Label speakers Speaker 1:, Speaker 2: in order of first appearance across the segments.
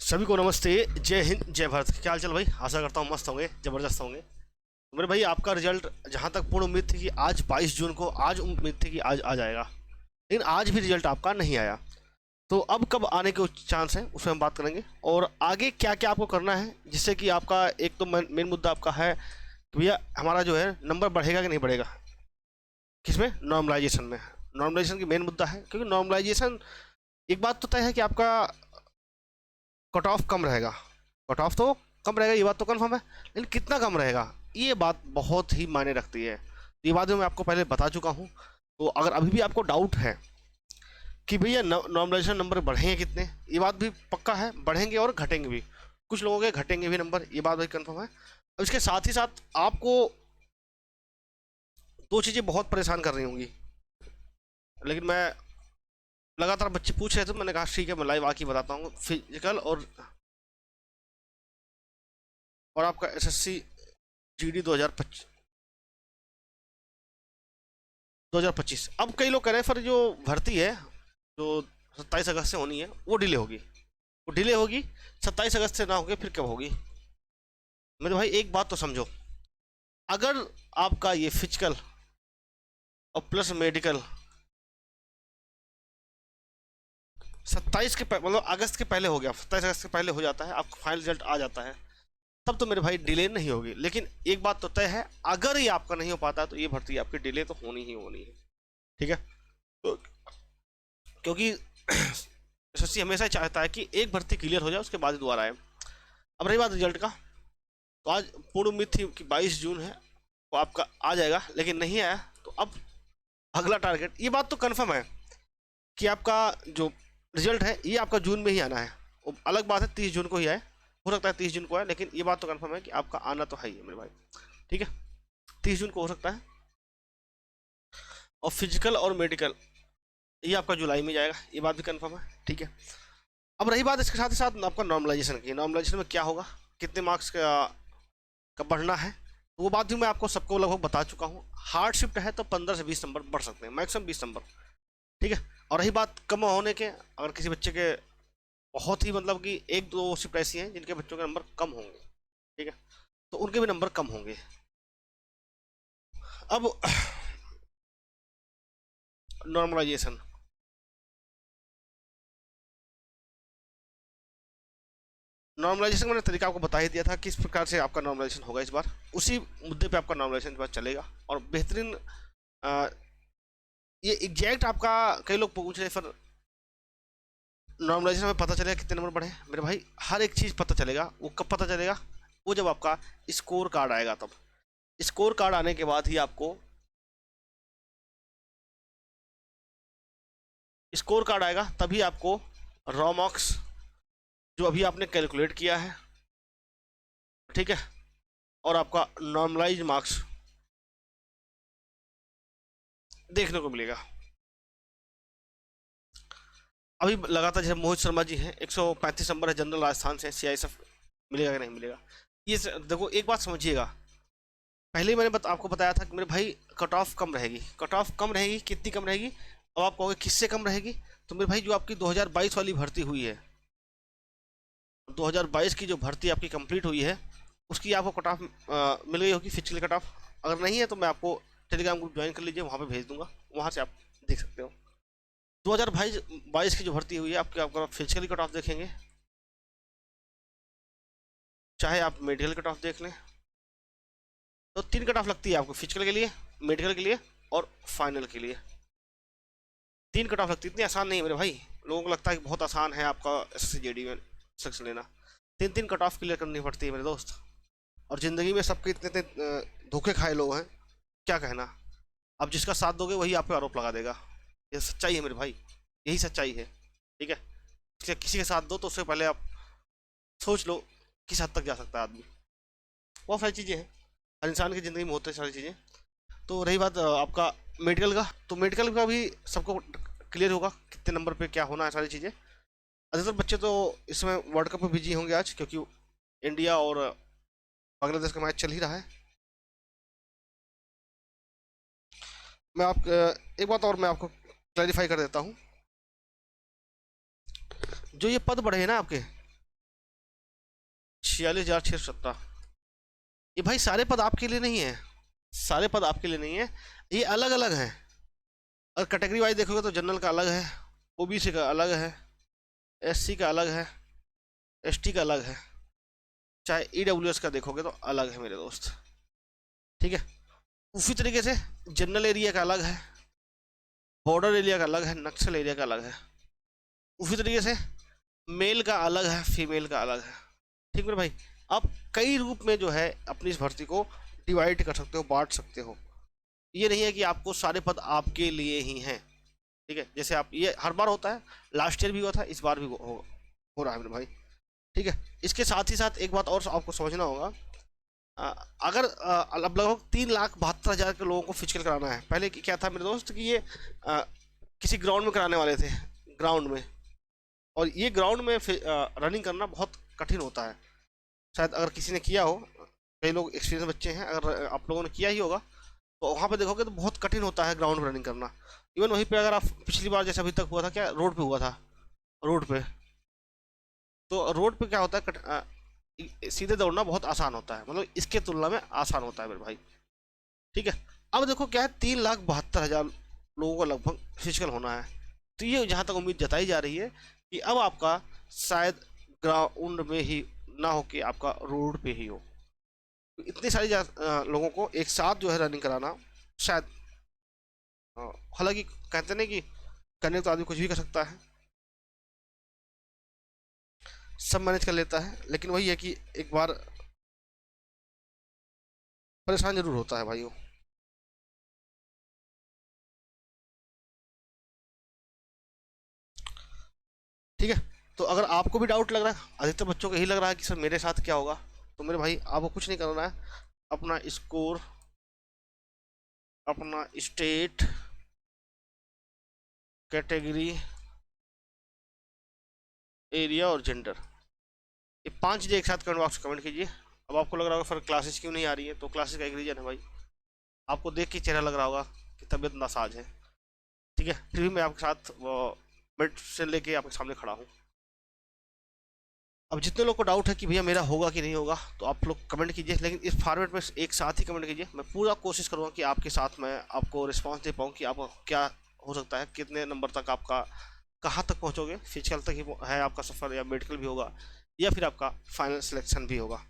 Speaker 1: सभी को नमस्ते। जय हिंद जय भारत। क्या हाल चाल भाई? आशा करता हूँ मस्त होंगे, ज़बरदस्त होंगे। तो मेरे भाई आपका रिजल्ट जहाँ तक पूर्ण उम्मीद थी कि आज 22 जून को, आज उम्मीद थी कि आज आ जाएगा, लेकिन आज भी रिजल्ट आपका नहीं आया। तो अब कब आने के चांस है उसमें हम बात करेंगे, और आगे क्या क्या आपको करना है जिससे कि आपका एक तो मेन मुद्दा आपका है कि भैया हमारा जो है नंबर बढ़ेगा कि नहीं बढ़ेगा। किसमें? नॉर्मलाइजेशन में। नॉर्मलाइजेशन की मेन मुद्दा है, क्योंकि नॉर्मलाइजेशन एक बात तो तय है कि आपका कट ऑफ कम रहेगा। कट ऑफ तो कम रहेगा, ये बात तो कन्फर्म है, लेकिन कितना कम रहेगा ये बात बहुत ही मायने रखती है। ये बात मैं आपको पहले बता चुका हूँ। तो अगर अभी भी आपको डाउट है कि भैया नॉर्मलाइजेशन नंबर बढ़ेंगे कितने, ये बात भी पक्का है, बढ़ेंगे और घटेंगे भी। कुछ लोगों के घटेंगे भी नंबर, ये बात भी कन्फर्म है। अब इसके साथ ही साथ आपको दो चीज़ें बहुत परेशान कर रही होंगी, लेकिन मैं लगातार बच्चे पूछ रहे थे, मैंने कहा ठीक है मैं लाइव आके बताता हूँ। फिजिकल और आपका एसएससी जीडी 2025। अब कई लोग कह रहे हैं सर जो भर्ती है जो 27 अगस्त से होनी है वो डिले होगी। वो डिले होगी 27 अगस्त से, ना होगी फिर कब होगी? मेरे भाई एक बात तो समझो, अगर आपका ये फिजिकल और प्लस मेडिकल 27 के मतलब अगस्त के पहले हो गया, 27 अगस्त के पहले हो जाता है, आपका फाइनल रिजल्ट आ जाता है, तब तो मेरे भाई डिले नहीं होगी। लेकिन एक बात तो तय है, अगर ये आपका नहीं हो पाता तो ये भर्ती आपकी डिले तो होनी ही होनी है। ठीक है? तो क्योंकि एसएससी हमेशा ही चाहता है कि एक भर्ती क्लियर हो जाए उसके बाद ही दोबारा आए। अब रही बात रिजल्ट का, तो आज पूर्ण उम्मीद थी कि 22 जून है वो आपका आ जाएगा, लेकिन नहीं आया। तो अब अगला टारगेट, ये बात तो कन्फर्म है कि आपका जो रिजल्ट है ये आपका जून में ही आना है। वो अलग बात है 30 जून को ही आए, हो सकता है 30 जून को आए, लेकिन ये बात तो कन्फर्म है कि आपका आना तो है ही है मेरे भाई। ठीक है? 30 जून को हो सकता है। और फिजिकल और मेडिकल ये आपका जुलाई में जाएगा, ये बात भी कन्फर्म है। ठीक है? अब रही बात इसके साथ ही साथ आपका नॉर्मलाइजेशन की, नॉर्मलाइजेशन में क्या होगा, कितने मार्क्स का बढ़ना है, तो वो बात भी मैं आपको सबको लगभग बता चुका हूँ। हार्ड शिफ्ट है तो 15 से 20 नंबर बढ़ सकते हैं, मैक्सिमम 20 नंबर। ठीक है? और रही बात कम होने के, अगर किसी बच्चे के बहुत ही मतलब कि एक दो शिफ्ट ऐसी हैं जिनके बच्चों के नंबर कम होंगे, ठीक है, तो उनके भी नंबर कम होंगे। अब नॉर्मलाइजेशन, नॉर्मलाइजेशन मैंने तरीका आपको बता ही दिया था किस प्रकार से आपका नॉर्मलाइजेशन होगा इस बार। उसी मुद्दे पे आपका नॉर्मलाइजेशन इस बार चलेगा, और बेहतरीन ये एग्जैक्ट आपका, कई लोग पूछ रहे सर नॉर्मलाइजेशन में पता चलेगा कितने नंबर बढ़े। मेरे भाई हर एक चीज़ पता चलेगा। वो कब पता चलेगा? वो जब आपका स्कोर कार्ड आएगा तब। स्कोर कार्ड आने के बाद ही आपको, स्कोर कार्ड आएगा तभी आपको रॉ मार्क्स जो अभी आपने कैलकुलेट किया है, ठीक है, और आपका नॉर्मलाइज मार्क्स देखने को मिलेगा। अभी लगातार जैसे मोहित शर्मा जी हैं, 135 नंबर है, जनरल राजस्थान से, सीआईएसएफ मिलेगा कि नहीं मिलेगा? ये देखो एक बात समझिएगा, पहले ही मैंने आपको बताया था कि मेरे भाई कट ऑफ कम रहेगी। कट ऑफ कम रहेगी, कितनी कम रहेगी? अब आप कहोगे किससे कम रहेगी, तो मेरे भाई जो आपकी 2022 वाली भर्ती हुई है, 2022 की जो भर्ती आपकी कंप्लीट हुई है, उसकी आपको कट ऑफ मिल गई होगी, फिजिकल कट ऑफ। अगर नहीं है तो मैं आपको टेलीग्राम ग्रुप ज्वाइन कर लीजिए, वहाँ पे भेज दूंगा, वहाँ से आप देख सकते हो। 2022 की जो भर्ती हुई है आपकी, आपका फिजिकली कट ऑफ देखेंगे, चाहे आप मेडिकल कट ऑफ देख लें, तो 3 कट ऑफ लगती है आपको, फिजिकल के लिए, मेडिकल के लिए और फाइनल के लिए। 3 कट ऑफ लगती है, इतनी आसान नहीं है मेरे भाई। लोगों को लगता है कि बहुत आसान है आपका एसएससी जेडी में सिलेक्शन लेना। 3 कट ऑफ क्लियर करनी पड़ती है मेरे दोस्त। और ज़िंदगी में सबके इतने इतने धोखे खाए लोग हैं, क्या कहना। अब जिसका साथ दोगे वही आप पे आरोप लगा देगा, ये सच्चाई है मेरे भाई, यही सच्चाई है। ठीक है? इसलिए किसी के साथ दो तो उससे पहले आप सोच लो किस हद तक जा सकता है आदमी। बहुत सारी चीज़ें हैं, हर इंसान की ज़िंदगी में होती है सारी चीज़ें। तो रही बात आपका मेडिकल का, तो मेडिकल का भी सबको क्लियर होगा कितने नंबर पे क्या होना है, सारी चीज़ें। अधिकतर बच्चे तो इसमें वर्ल्ड कप में बिजी होंगे आज, क्योंकि इंडिया और बांग्लादेश का मैच चल ही रहा है। मैं आप एक बात और मैं आपको क्लैरिफाई कर देता हूँ। जो ये पद बढ़े हैं ना आपके, 46,617। ये भाई सारे पद आपके लिए नहीं है, सारे पद आपके लिए नहीं है, ये अलग अलग हैं। और कैटेगरी वाइज देखोगे तो जनरल का अलग है, ओबीसी का अलग है, एससी का अलग है, एसटी का अलग है, चाहे ईडब्ल्यूएस का देखोगे तो अलग है मेरे दोस्त। ठीक है, उसी तरीके से जनरल एरिया का अलग है, बॉर्डर एरिया का अलग है, नक्सल एरिया का अलग है। उसी तरीके से मेल का अलग है, फीमेल का अलग है। ठीक मेरे भाई, आप कई रूप में जो है अपनी इस भर्ती को डिवाइड कर सकते हो, बांट सकते हो। ये नहीं है कि आपको सारे पद आपके लिए ही हैं। ठीक है, जैसे आप, ये हर बार होता है, लास्ट ईयर भी हुआ था, इस बार भी हो रहा है मेरे भाई। ठीक है, इसके साथ ही साथ एक बात और आपको समझना होगा, अगर अब लगभग 3,72,000 के लोगों को फिजिकल कराना है। पहले क्या था मेरे दोस्त कि ये किसी ग्राउंड में कराने वाले थे, ग्राउंड में, और ये ग्राउंड में रनिंग करना बहुत कठिन होता है। शायद अगर किसी ने किया हो, कई लोग एक्सपीरियंस बच्चे हैं, अगर आप लोगों ने किया ही होगा तो वहाँ पे देखोगे तो बहुत कठिन होता है ग्राउंड में रनिंग करना। इवन वहीं पे अगर आप पिछली बार जैसे अभी तक हुआ था, क्या रोड पे हुआ था, रोड पे, तो रोड पे क्या होता है, सीधे दौड़ना बहुत आसान होता है, मतलब इसके तुलना में आसान होता है मेरे भाई। ठीक है, अब देखो क्या है, 3,72,000 लोगों का लगभग फिजिकल होना है। तो ये जहाँ तक उम्मीद जताई जा रही है कि अब आपका शायद ग्राउंड में ही ना हो कि आपका रोड पे ही हो। तो इतनी सारी लोगों को एक साथ जो है रनिंग कराना शायद, हालांकि कहते नहीं कि करने तो आदमी कुछ भी कर सकता है, सब मैनेज कर लेता है, लेकिन वही है कि एक बार परेशान जरूर होता है भाइयों। ठीक है, तो अगर आपको भी डाउट लग रहा है, अधिकतर बच्चों को यही लग रहा है कि सर मेरे साथ क्या होगा, तो मेरे भाई आपको कुछ नहीं करना है, अपना स्कोर, अपना स्टेट, कैटेगरी, एरिया और जेंडर, ये 5 चीज़ें एक साथ कमेंट बॉक्स में कमेंट कीजिए। अब आपको लग रहा होगा फिर क्लासेस क्यों नहीं आ रही है, तो क्लासेस का एक रीजन है भाई, आपको देख के चेहरा लग रहा होगा कि तबीयत नासाज है। ठीक है, फिर भी मैं आपके साथ मेडिसिन लेके आपके सामने खड़ा हूँ। अब जितने लोग को डाउट है कि भैया मेरा होगा कि नहीं होगा, तो आप लोग कमेंट कीजिए, लेकिन इस फॉर्मेट में एक साथ ही कमेंट कीजिए। मैं पूरा कोशिश करूँगा कि आपके साथ मैं आपको रिस्पांस दे पाऊँ कि आप क्या हो सकता है, कितने नंबर तक आपका, कहाँ तक पहुँचोगे, फिजिकल तक ही है आपका सफ़र, या मेडिकल भी होगा, या फिर आपका फाइनल सिलेक्शन भी होगा।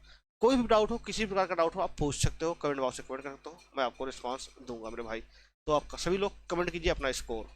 Speaker 1: कोई भी डाउट हो, किसी भी प्रकार का डाउट हो, आप पूछ सकते हो, कमेंट बॉक्स में कमेंट कर सकते हो, मैं आपको रिस्पॉन्स दूंगा मेरे भाई। तो आपका सभी लोग कमेंट कीजिए अपना स्कोर।